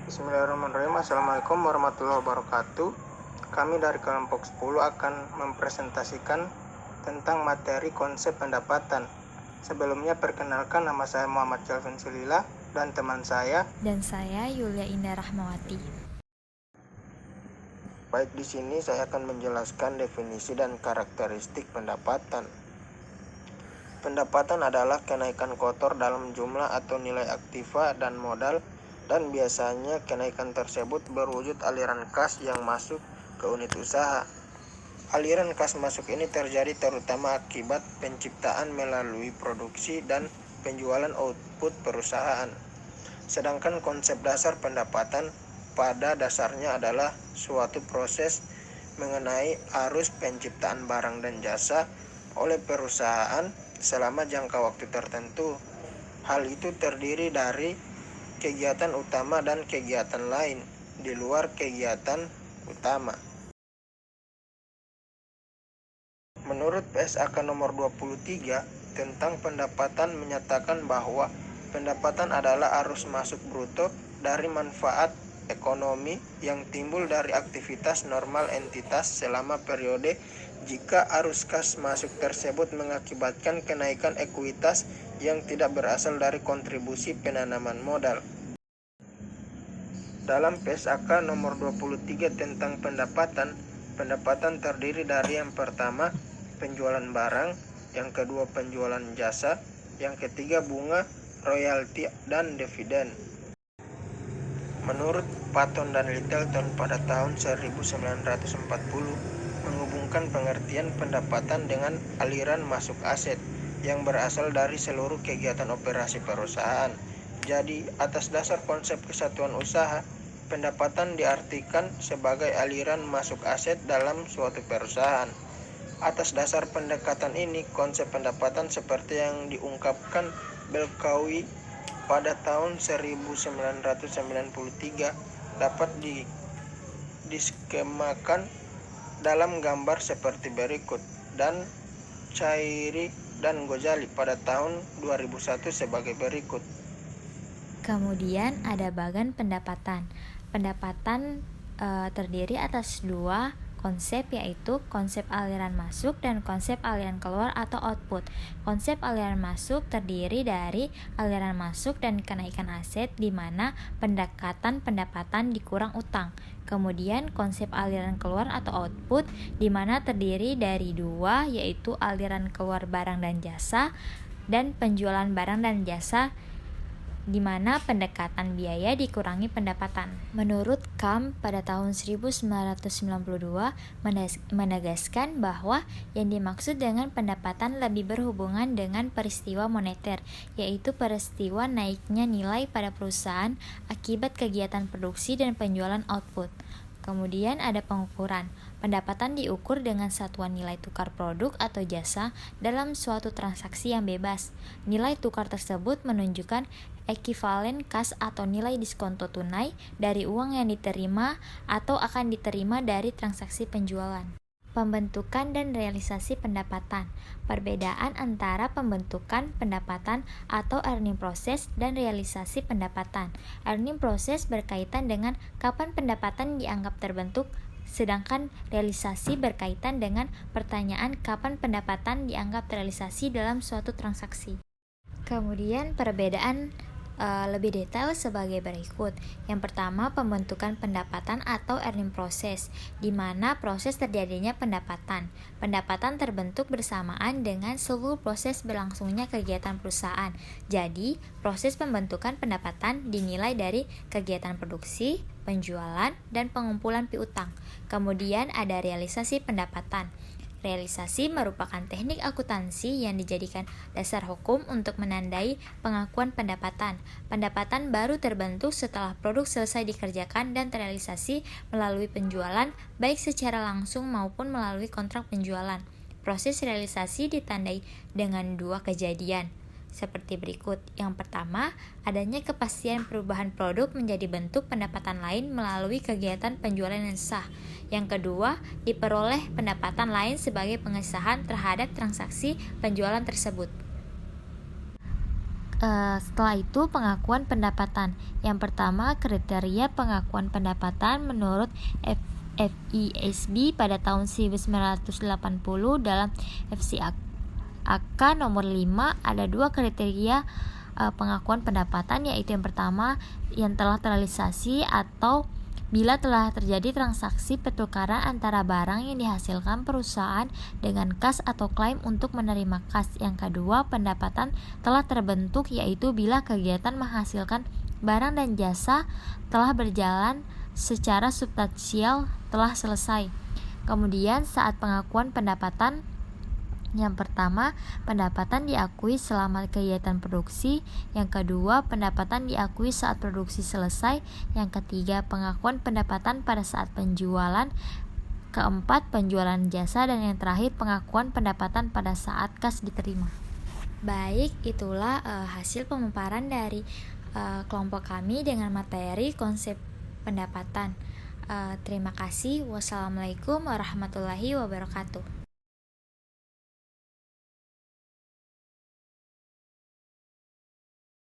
Bismillahirrahmanirrahim. Assalamualaikum warahmatullahi wabarakatuh. Kami dari kelompok 10 akan mempresentasikan tentang materi konsep pendapatan. Sebelumnya perkenalkan, nama saya Muhammad Calvin Sulila dan teman saya. Dan saya Yulia Indah Rahmawati. Baik, di sini saya akan menjelaskan definisi dan karakteristik pendapatan. Pendapatan adalah kenaikan kotor dalam jumlah atau nilai aktiva dan modal, dan biasanya kenaikan tersebut berwujud aliran kas yang masuk ke unit usaha. Aliran kas masuk ini terjadi terutama akibat penciptaan melalui produksi dan penjualan output perusahaan. Sedangkan konsep dasar pendapatan pada dasarnya adalah suatu proses mengenai arus penciptaan barang dan jasa oleh perusahaan selama jangka waktu tertentu. Hal itu terdiri dari kegiatan utama dan kegiatan lain di luar kegiatan utama. Menurut PSAK nomor 23 tentang pendapatan menyatakan bahwa pendapatan adalah arus masuk bruto dari manfaat ekonomi yang timbul dari aktivitas normal entitas selama periode jika arus kas masuk tersebut mengakibatkan kenaikan ekuitas yang tidak berasal dari kontribusi penanaman modal. Dalam PSAK nomor 23 tentang pendapatan, pendapatan terdiri dari yang pertama, penjualan barang, yang kedua penjualan jasa, yang ketiga bunga, royalti, dan dividen. Menurut Patton dan Littleton pada tahun 1940 menghubungkan pengertian pendapatan dengan aliran masuk aset yang berasal dari seluruh kegiatan operasi perusahaan. Jadi, atas dasar konsep kesatuan usaha, pendapatan diartikan sebagai aliran masuk aset dalam suatu perusahaan. Atas dasar pendekatan ini, konsep pendapatan seperti yang diungkapkan Belkawi pada tahun 1993 dapat diskemakan dalam gambar seperti berikut, dan Chairi dan Ghazali pada tahun 2001 sebagai berikut. Kemudian ada bagan pendapatan. Pendapatan terdiri atas dua konsep, yaitu konsep aliran masuk dan konsep aliran keluar atau output. Konsep aliran masuk terdiri dari aliran masuk dan kenaikan aset, di mana pendekatan pendapatan dikurang utang. Kemudian konsep aliran keluar atau output, di mana terdiri dari dua, yaitu aliran keluar barang dan jasa dan penjualan barang dan jasa, di mana pendekatan biaya dikurangi pendapatan. Menurut Kam pada tahun 1992 menegaskan bahwa yang dimaksud dengan pendapatan lebih berhubungan dengan peristiwa moneter, yaitu peristiwa naiknya nilai pada perusahaan akibat kegiatan produksi dan penjualan output. Kemudian ada pengukuran. Pendapatan diukur dengan satuan nilai tukar produk atau jasa dalam suatu transaksi yang bebas. Nilai tukar tersebut menunjukkan ekivalen kas atau nilai diskonto tunai dari uang yang diterima atau akan diterima dari transaksi penjualan. Pembentukan dan realisasi pendapatan. Perbedaan antara pembentukan pendapatan atau earning process dan realisasi pendapatan. Earning process berkaitan dengan kapan pendapatan dianggap terbentuk, sedangkan realisasi berkaitan dengan pertanyaan kapan pendapatan dianggap terrealisasi dalam suatu transaksi. Kemudian perbedaan lebih detail sebagai berikut. Yang pertama, pembentukan pendapatan atau earning process, di mana proses terjadinya pendapatan. Pendapatan terbentuk bersamaan dengan seluruh proses berlangsungnya kegiatan perusahaan. Jadi, proses pembentukan pendapatan dinilai dari kegiatan produksi, penjualan, dan pengumpulan piutang. Kemudian ada realisasi pendapatan. Realisasi merupakan teknik akuntansi yang dijadikan dasar hukum untuk menandai pengakuan pendapatan. Pendapatan baru terbentuk setelah produk selesai dikerjakan dan terrealisasi melalui penjualan, baik secara langsung maupun melalui kontrak penjualan. Proses realisasi ditandai dengan dua kejadian, seperti berikut. Yang pertama, adanya kepastian perubahan produk menjadi bentuk pendapatan lain melalui kegiatan penjualan yang sah. Yang kedua, diperoleh pendapatan lain sebagai pengesahan terhadap transaksi penjualan tersebut. Setelah itu pengakuan pendapatan. Yang pertama, kriteria pengakuan pendapatan menurut FISB pada tahun 1980 dalam FCAK nomor 5 ada 2 kriteria pengakuan pendapatan, yaitu yang pertama yang telah terrealisasi atau bila telah terjadi transaksi pertukaran antara barang yang dihasilkan perusahaan dengan kas atau klaim untuk menerima kas. Yang kedua, pendapatan telah terbentuk, yaitu bila kegiatan menghasilkan barang dan jasa telah berjalan secara substansial telah selesai. Kemudian saat pengakuan pendapatan, yang pertama, pendapatan diakui selama kegiatan produksi. Yang kedua, pendapatan diakui saat produksi selesai. Yang ketiga, pengakuan pendapatan pada saat penjualan. Keempat, penjualan jasa. Dan yang terakhir, pengakuan pendapatan pada saat kas diterima. Baik, itulah hasil pemaparan dari kelompok kami dengan materi konsep pendapatan. Terima kasih. Wassalamualaikum warahmatullahi wabarakatuh.